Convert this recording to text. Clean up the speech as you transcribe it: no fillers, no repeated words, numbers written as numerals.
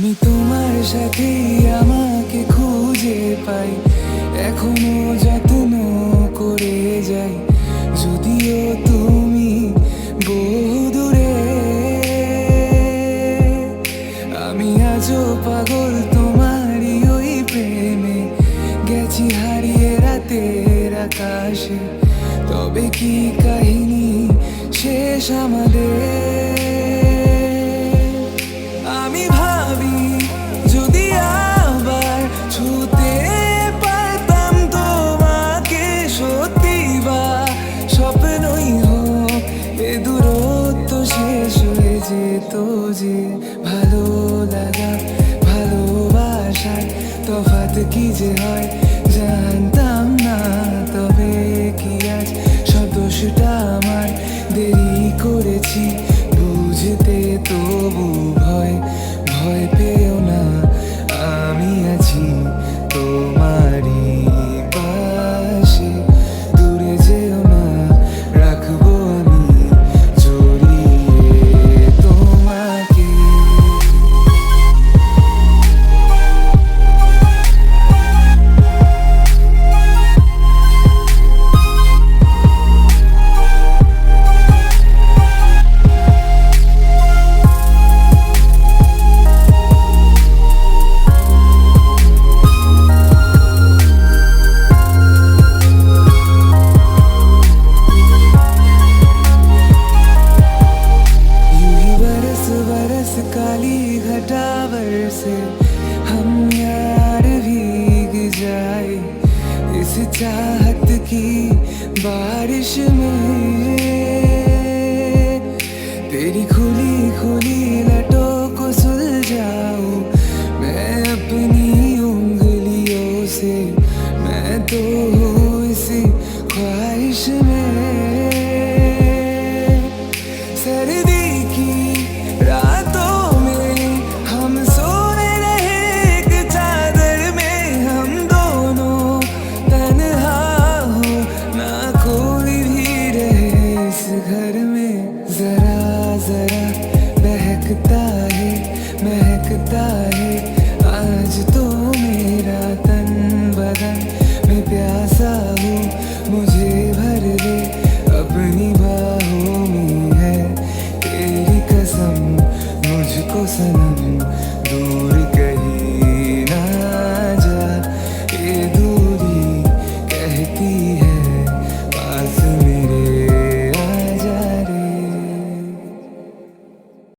আমি তোমার সাথে আমাকে খুঁজে পাই, এখনো যত্ন করে যাই, যদিও তুমি বহু দূরে। আমি আজও পাগল তোমারই ওই প্রেমে, গেছি হারিয়ে রাতের আকাশে। তবে কি কাহিনী শেষ আমাদের? আমি ভাবি যদি আবার ছুতে পারতাম তোমাকে, সত্যি বা স্বপ্নই হোক এ দূরত্ব শেষ হয়ে যেত যে। ভালো লাগা ভালোবাসার তফাৎ কি যে হয় জানতাম না। তবে কি আজ সব দোষটা আমার, দেরি করেছি বুঝতে, তবু ভয় ভয় পেও না, আমি আছি তোমারই পাশে। দূরে যেও না, রাখবো আমি জড়িয়ে তোমাকে। काली घटावर से हम यार भीग जाए इस चाहत की बारिश में। तेरी खुली खुली लटों को सुलझाऊं मैं अपनी उंगलियों से, मैं तो हूँ इसी ख्वाहिश में। सर्दी की रातों में हम सोए रहे एक चादर में, हम दोनों तन्हा हो ना कोई भी रहे इस घर में। जरा जरा महकता है